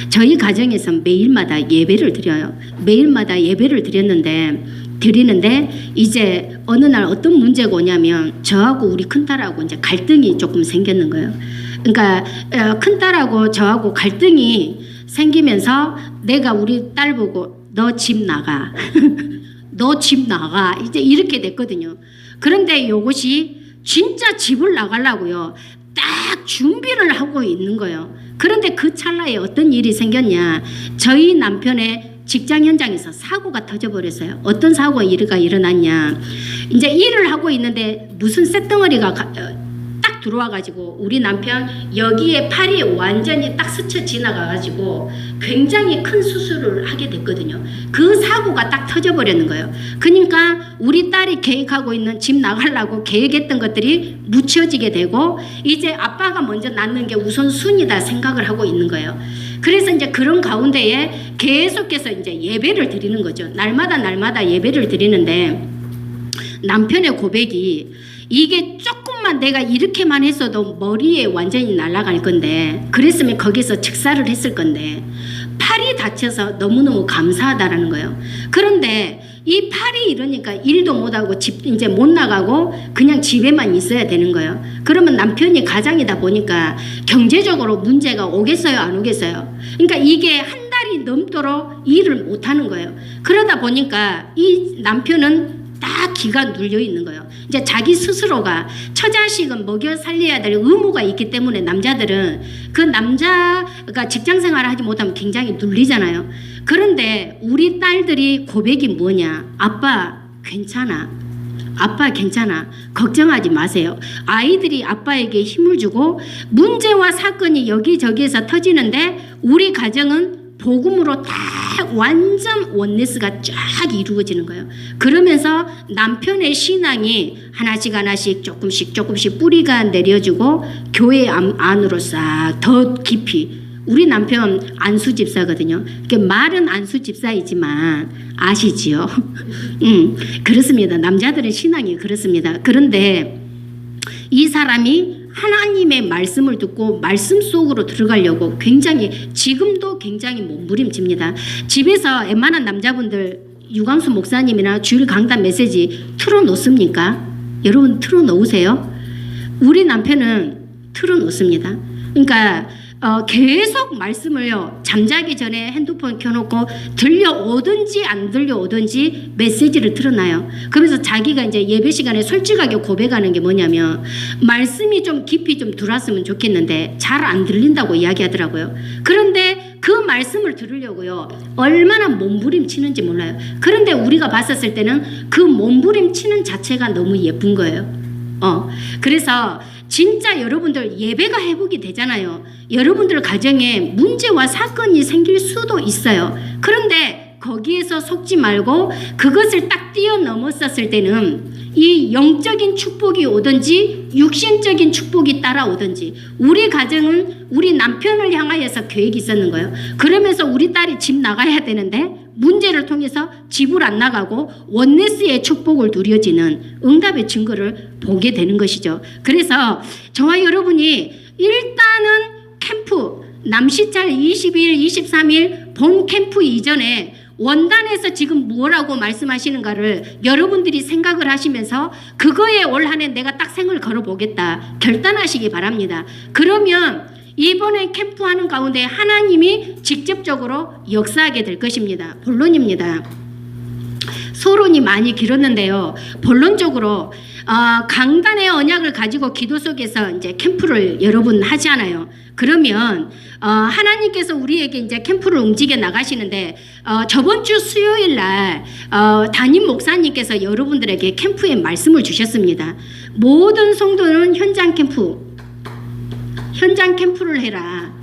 저희 가정에서 매일마다 예배를 드려요. 매일마다 예배를 드리는데 이제 어느 날 어떤 문제가 오냐면 저하고 우리 큰딸하고 이제 갈등이 조금 생겼는 거예요. 그러니까 큰딸하고 저하고 갈등이 생기면서 내가 우리 딸 보고 너 집 나가. 너 집 나가. 이제 이렇게 됐거든요. 그런데 이것이 진짜 집을 나가려고요. 딱 준비를 하고 있는 거예요. 그런데 그 찰나에 어떤 일이 생겼냐. 저희 남편의 직장 현장에서 사고가 터져버렸어요. 어떤 사고가 일어났냐. 이제 일을 하고 있는데 무슨 쇳덩어리가 딱 들어와가지고 우리 남편 여기에 팔이 완전히 딱 스쳐 지나가가지고 굉장히 큰 수술을 하게 됐거든요. 그 사고가 딱 터져버렸는 거예요. 그러니까 우리 딸이 계획하고 있는 집 나가려고 계획했던 것들이 묻혀지게 되고 이제 아빠가 먼저 낳는 게 우선순위다 생각을 하고 있는 거예요. 그래서 이제 그런 가운데에 계속해서 이제 예배를 드리는 거죠. 날마다 예배를 드리는데 남편의 고백이 이게 조금만 내가 이렇게만 했어도 머리에 완전히 날아갈 건데 그랬으면 거기서 즉사를 했을 건데 팔이 다쳐서 너무너무 감사하다라는 거예요. 그런데 이 팔이 이러니까 일도 못하고 집 이제 못 나가고 그냥 집에만 있어야 되는 거예요. 그러면 남편이 가장이다 보니까 경제적으로 문제가 오겠어요, 안 오겠어요? 그러니까 이게 한 달이 넘도록 일을 못 하는 거예요. 그러다 보니까 이 남편은 딱 기가 눌려 있는 거예요. 이제 자기 스스로가 처자식은 먹여 살려야 될 의무가 있기 때문에 남자들은 그 남자가 직장 생활을 하지 못하면 굉장히 눌리잖아요. 그런데 우리 딸들이 고백이 뭐냐. 아빠 괜찮아. 아빠 괜찮아. 걱정하지 마세요. 아이들이 아빠에게 힘을 주고 문제와 사건이 여기저기에서 터지는데 우리 가정은 복음으로 딱 완전 원네스가 쫙 이루어지는 거예요. 그러면서 남편의 신앙이 하나씩 조금씩 뿌리가 내려주고 교회 안으로 싹 더 깊이. 우리 남편 안수 집사거든요. 말은 안수 집사이지만 아시지요? 그렇습니다. 남자들의 신앙이 그렇습니다. 그런데 이 사람이 하나님의 말씀을 듣고 말씀 속으로 들어가려고 지금도 굉장히 몸부림칩니다. 집에서 웬만한 남자분들 유광수 목사님이나 주일 강단 메시지 틀어놓습니까? 여러분 틀어놓으세요? 우리 남편은 틀어놓습니다. 그러니까 계속 말씀을요. 잠자기 전에 핸드폰 켜놓고 들려오든지 안 들려오든지 메시지를 틀어놔요. 그러면서 자기가 이제 예배 시간에 솔직하게 고백하는 게 뭐냐면 말씀이 좀 깊이 좀 들어왔으면 좋겠는데 잘 안 들린다고 이야기하더라고요. 그런데 그 말씀을 들으려고요. 얼마나 몸부림치는지 몰라요. 그런데 우리가 봤었을 때는 그 몸부림치는 자체가 너무 예쁜 거예요. 그래서 진짜 여러분들 예배가 회복이 되잖아요. 여러분들 가정에 문제와 사건이 생길 수도 있어요. 그런데 거기에서 속지 말고 그것을 딱 뛰어넘었었을 때는 이 영적인 축복이 오든지 육신적인 축복이 따라오든지 우리 가정은 우리 남편을 향하여서 계획이 있었는 거예요. 그러면서 우리 딸이 집 나가야 되는데 문제를 통해서 집을 안 나가고 원네스의 축복을 누려지는 응답의 증거를 보게 되는 것이죠. 그래서 저와 여러분이 일단은 캠프 남시찰 20일, 23일 본 캠프 이전에 원단에서 지금 뭐라고 말씀하시는가를 여러분들이 생각을 하시면서 그거에 올 한 해 내가 딱 생을 걸어보겠다 결단하시기 바랍니다. 그러면 이번에 캠프하는 가운데 하나님이 직접적으로 역사하게 될 것입니다. 본론입니다. 소론이 많이 길었는데요. 본론적으로 강단의 언약을 가지고 기도 속에서 이제 캠프를 여러분 하잖아요. 그러면 하나님께서 우리에게 이제 캠프를 움직여 나가시는데 저번 주 수요일 날 담임 목사님께서 여러분들에게 캠프의 말씀을 주셨습니다. 모든 성도는 현장 캠프를 해라.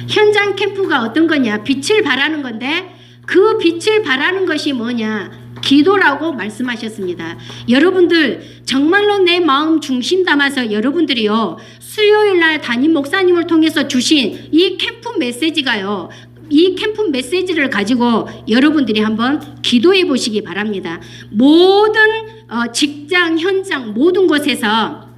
현장 캠프가 어떤 거냐? 빛을 발하는 건데 그 빛을 발하는 것이 뭐냐? 기도라고 말씀하셨습니다. 여러분들 정말로 내 마음 중심 담아서 여러분들이요 수요일 날 담임 목사님을 통해서 주신 이 캠프 메시지가요 이 캠프 메시지를 가지고 여러분들이 한번 기도해 보시기 바랍니다. 모든 직장 현장 모든 곳에서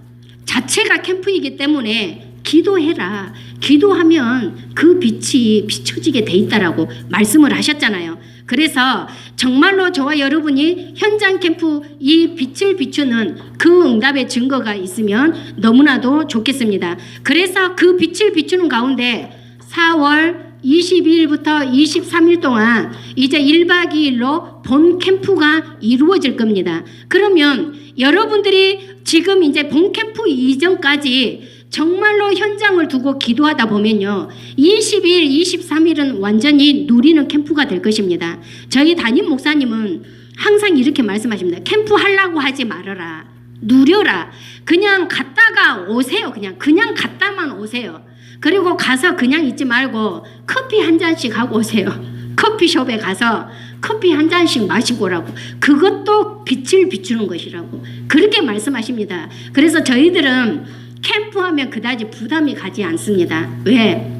자체가 캠프이기 때문에 기도해라. 기도하면 그 빛이 비춰지게 돼 있다라고 말씀을 하셨잖아요. 그래서 정말로 저와 여러분이 현장 캠프 이 빛을 비추는 그 응답의 증거가 있으면 너무나도 좋겠습니다. 그래서 그 빛을 비추는 가운데 4월 22일부터 23일 동안 이제 1박 2일로 본 캠프가 이루어질 겁니다. 그러면 여러분들이 지금 이제 본 캠프 이전까지 정말로 현장을 두고 기도하다 보면요. 20일, 23일은 완전히 누리는 캠프가 될 것입니다. 저희 담임 목사님은 항상 이렇게 말씀하십니다. 캠프 하려고 하지 말아라. 누려라. 그냥 갔다가 오세요. 그냥 갔다만 오세요. 그리고 가서 그냥 있지 말고 커피 한 잔씩 하고 오세요. 커피숍에 가서 커피 한 잔씩 마시고 오라고. 그것도 빛을 비추는 것이라고. 그렇게 말씀하십니다. 그래서 저희들은 캠프하면 그다지 부담이 가지 않습니다. 왜?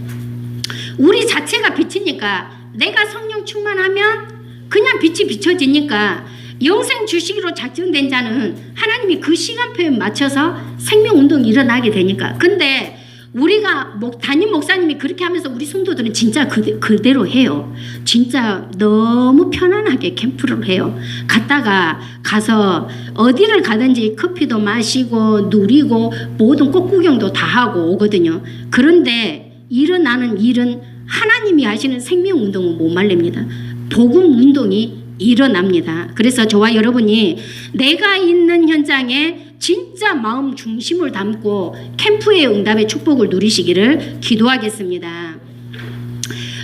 우리 자체가 빛이니까 내가 성령 충만하면 그냥 빛이 비춰지니까 영생 주시기로 작정된 자는 하나님이 그 시간표에 맞춰서 생명운동이 일어나게 되니까. 근데 우리가 담임 목사님이 그렇게 하면서 우리 성도들은 진짜 그대로 해요. 진짜 너무 편안하게 캠프를 해요. 가서 어디를 가든지 커피도 마시고 누리고 모든 꽃구경도 다 하고 오거든요. 그런데 일어나는 일은 하나님이 하시는 생명운동은 못 말립니다. 복음운동이 일어납니다. 그래서 저와 여러분이 내가 있는 현장에 진짜 마음 중심을 담고 캠프의 응답의 축복을 누리시기를 기도하겠습니다.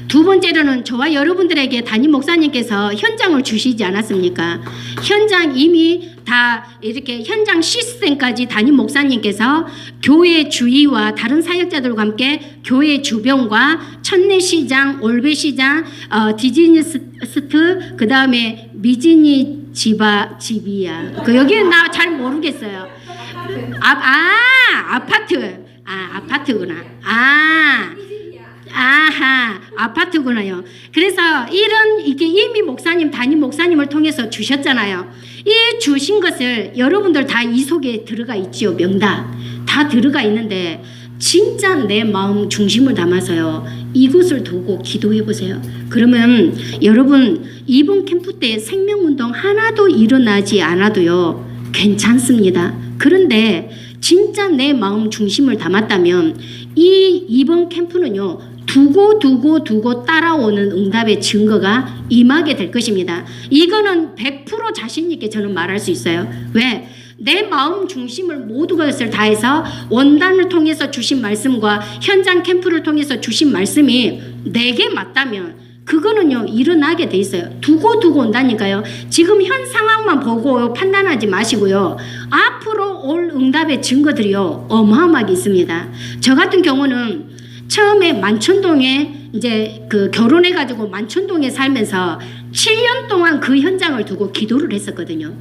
두 번째로는 저와 여러분들에게 담임 목사님께서 현장을 주시지 않았습니까? 현장 이미 다 이렇게 현장 시스템까지 담임 목사님께서 교회 주위와 다른 사역자들과 함께 교회 주변과 천내시장, 올배시장, 디즈니스트, 그 다음에 미지니 집이야. 여기는 나 잘 모르겠어요. 아파트. 아파트구나. 아파트구나요. 그래서 이게 이미 목사님, 담임 목사님을 통해서 주셨잖아요. 이 주신 것을 여러분들 다 이 속에 들어가 있지요. 명단 다 들어가 있는데 진짜 내 마음 중심을 담아서요. 이곳을 두고 기도해 보세요. 그러면 여러분 이번 캠프 때 생명운동 하나도 일어나지 않아도요. 괜찮습니다. 그런데 진짜 내 마음 중심을 담았다면 이번 캠프는요. 두고 따라오는 응답의 증거가 임하게 될 것입니다. 이거는 100% 자신 있게 저는 말할 수 있어요. 왜? 내 마음 중심을 모두 것을 다해서 원단을 통해서 주신 말씀과 현장 캠프를 통해서 주신 말씀이 내게 맞다면 그거는요 일어나게 돼 있어요. 두고 온다니까요. 지금 현 상황만 보고 판단하지 마시고요. 앞으로 올 응답의 증거들이요 어마어마하게 있습니다. 저 같은 경우는 처음에 만천동에 이제 결혼해가지고 만천동에 살면서 7년 동안 그 현장을 두고 기도를 했었거든요.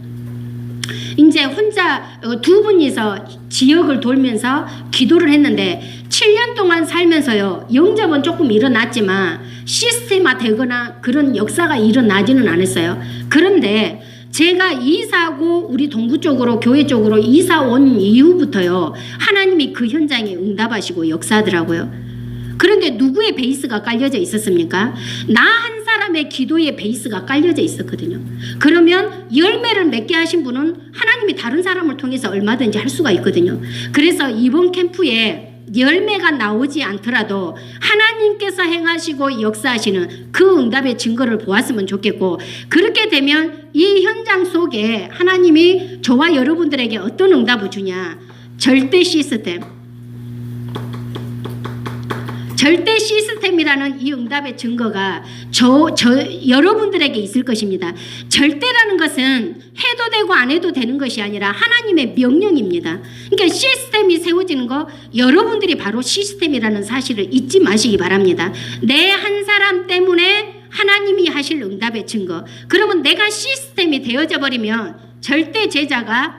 이제 혼자 두 분이서 지역을 돌면서 기도를 했는데 7년 동안 살면서요. 영접은 조금 일어났지만 시스템화 되거나 그런 역사가 일어나지는 않았어요. 그런데 제가 이사하고 우리 동부 쪽으로 교회 쪽으로 이사 온 이후부터요. 하나님이 그 현장에 응답하시고 역사하더라고요. 그런데 누구의 베이스가 깔려져 있었습니까? 나 한 사람의 기도의 베이스가 깔려져 있었거든요. 그러면 열매를 맺게 하신 분은 하나님이 다른 사람을 통해서 얼마든지 할 수가 있거든요. 그래서 이번 캠프에 열매가 나오지 않더라도 하나님께서 행하시고 역사하시는 그 응답의 증거를 보았으면 좋겠고, 그렇게 되면 이 현장 속에 하나님이 저와 여러분들에게 어떤 응답을 주냐? 절대 시스템이라는 이 응답의 증거가 여러분들에게 있을 것입니다. 절대라는 것은 해도 되고 안 해도 되는 것이 아니라 하나님의 명령입니다. 그러니까 시스템이 세워지는 거, 여러분들이 바로 시스템이라는 사실을 잊지 마시기 바랍니다. 내 한 사람 때문에 하나님이 하실 응답의 증거. 그러면 내가 시스템이 되어져 버리면 절대 제자가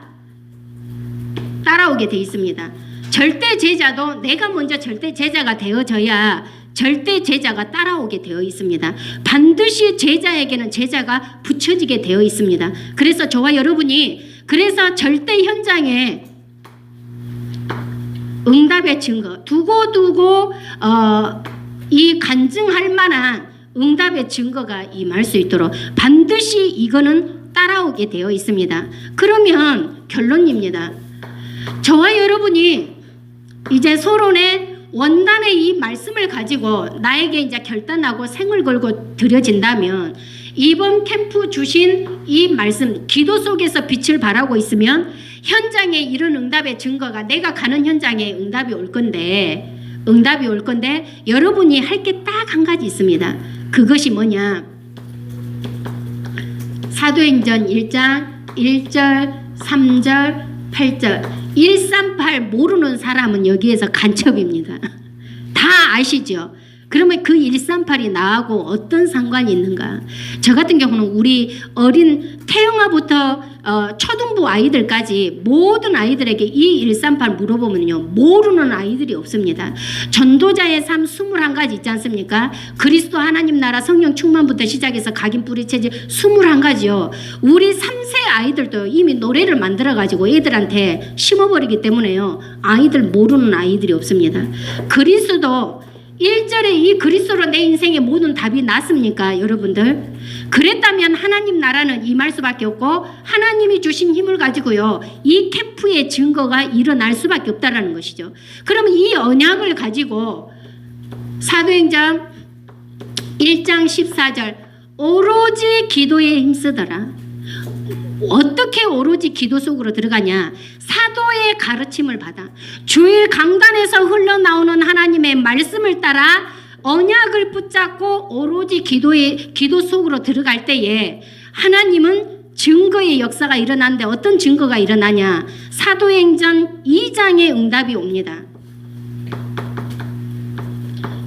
따라오게 돼 있습니다. 절대 제자도 내가 먼저 절대 제자가 되어져야 절대 제자가 따라오게 되어 있습니다. 반드시 제자에게는 제자가 붙여지게 되어 있습니다. 그래서 저와 여러분이 그래서 절대 현장에 응답의 증거, 두고두고 이 간증할 만한 응답의 증거가 임할 수 있도록 반드시 이거는 따라오게 되어 있습니다. 그러면 결론입니다. 저와 여러분이 이제 서론의 원단의 이 말씀을 가지고 나에게 이제 결단하고 생을 걸고 드려진다면 이번 캠프 주신 이 말씀, 기도 속에서 빛을 발하고 있으면 현장에 이런 응답의 증거가 내가 가는 현장에 응답이 올 건데 여러분이 할 게 딱 한 가지 있습니다. 그것이 뭐냐? 사도행전 1장 1절 3절 8절 138 모르는 사람은 여기에서 간첩입니다. 다 아시죠? 그러면 그 138이 나하고 어떤 상관이 있는가? 저 같은 경우는 우리 어린 태영아부터 초등부 아이들까지 모든 아이들에게 이 138 물어보면요, 모르는 아이들이 없습니다. 전도자의 삶 21가지 있지 않습니까? 그리스도 하나님 나라 성령 충만부터 시작해서 각인 뿌리채질 21가지요. 우리 3세 아이들도 이미 노래를 만들어가지고 애들한테 심어버리기 때문에요, 아이들 모르는 아이들이 없습니다. 그리스도 1절에 이 그리스도로 내 인생의 모든 답이 났습니까, 여러분들? 그랬다면 하나님 나라는 임할 수밖에 없고 하나님이 주신 힘을 가지고요, 이 캠프의 증거가 일어날 수밖에 없다라는 것이죠. 그러면 이 언약을 가지고 사도행전 1장 14절 오로지 기도에 힘쓰더라. 어떻게 오로지 기도 속으로 들어가냐? 사도의 가르침을 받아 주일 강단에서 흘러나오는 하나님의 말씀을 따라 언약을 붙잡고 오로지 기도 속으로 들어갈 때에 하나님은 증거의 역사가 일어나는데 어떤 증거가 일어나냐? 사도행전 2장의 응답이 옵니다.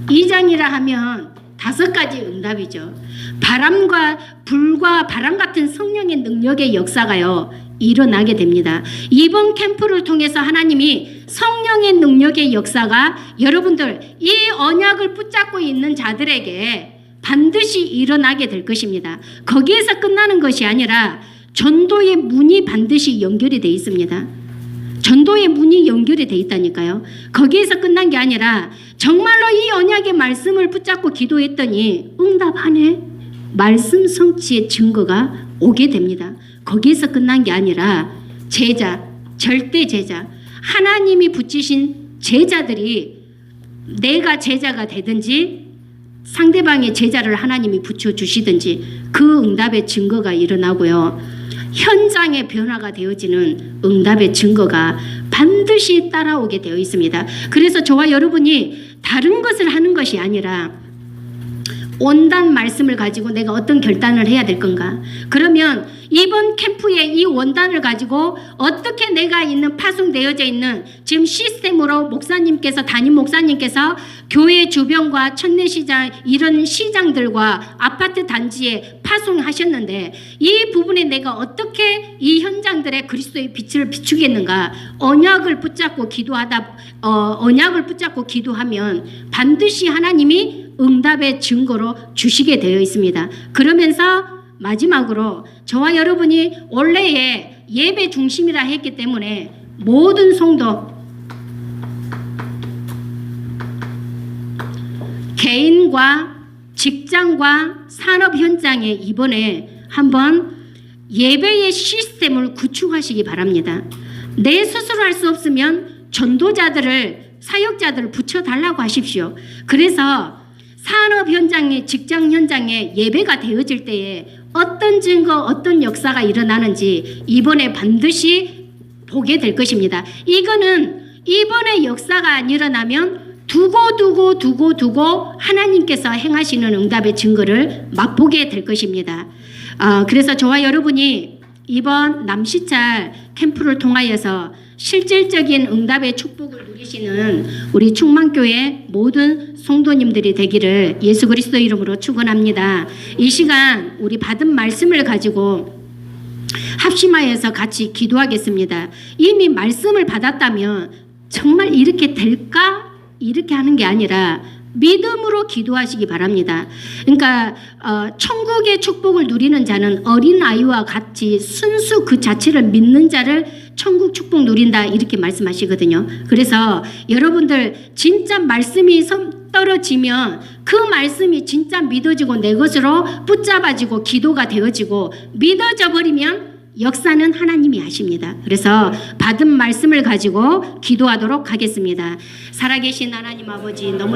2장이라 하면 5가지 응답이죠. 바람과 불과 바람 같은 성령의 능력의 역사가요, 일어나게 됩니다. 이번 캠프를 통해서 하나님이 성령의 능력의 역사가 여러분들 이 언약을 붙잡고 있는 자들에게 반드시 일어나게 될 것입니다. 거기에서 끝나는 것이 아니라 전도의 문이 반드시 연결이 되어 있습니다. 전도의 문이 연결이 되어 있다니까요. 거기에서 끝난 게 아니라 정말로 이 언약의 말씀을 붙잡고 기도했더니 응답하네, 말씀 성취의 증거가 오게 됩니다. 거기에서 끝난 게 아니라 제자, 절대 제자, 하나님이 붙이신 제자들이 내가 제자가 되든지 상대방의 제자를 하나님이 붙여주시든지 그 응답의 증거가 일어나고요, 현장의 변화가 되어지는 응답의 증거가 반드시 따라오게 되어 있습니다. 그래서 저와 여러분이 다른 것을 하는 것이 아니라 원단 말씀을 가지고 내가 어떤 결단을 해야 될 건가? 그러면 이번 캠프의 이 원단을 가지고 어떻게 내가 있는 파송되어져 있는 지금 시스템으로 목사님께서, 담임 목사님께서 교회 주변과 천내시장 이런 시장들과 아파트 단지에 파송하셨는데 이 부분에 내가 어떻게 이 현장들의 그리스도의 빛을 비추겠는가? 언약을 붙잡고 기도하면 반드시 하나님이 응답의 증거로 주시게 되어 있습니다. 그러면서 마지막으로 저와 여러분이 원래의 예배 중심이라 했기 때문에 모든 성도, 개인과 직장과 산업 현장에 이번에 한번 예배의 시스템을 구축하시기 바랍니다. 내 스스로 할 수 없으면 전도자들을, 사역자들을 붙여달라고 하십시오. 그래서 산업 현장에, 직장 현장에 예배가 되어질 때에 어떤 증거, 어떤 역사가 일어나는지 이번에 반드시 보게 될 것입니다. 이거는 이번에 역사가 안 일어나면 두고 하나님께서 행하시는 응답의 증거를 맛보게 될 것입니다. 그래서 저와 여러분이 이번 남시찰 캠프를 통하여서 실질적인 응답의 축복을 누리시는 우리 충만교회 모든 성도님들이 되기를 예수 그리스도 이름으로 축원합니다. 이 시간 우리 받은 말씀을 가지고 합심하여서 같이 기도하겠습니다. 이미 말씀을 받았다면 정말 이렇게 될까? 이렇게 하는 게 아니라 믿음으로 기도하시기 바랍니다. 그러니까 천국의 축복을 누리는 자는 어린아이와 같이 순수 그 자체를 믿는 자를 천국 축복 누린다 이렇게 말씀하시거든요. 그래서 여러분들 진짜 말씀이 떨어지면 그 말씀이 진짜 믿어지고 내 것으로 붙잡아지고 기도가 되어지고 믿어져 버리면 역사는 하나님이 하십니다. 그래서 받은 말씀을 가지고 기도하도록 하겠습니다. 살아계신 하나님 아버지 너무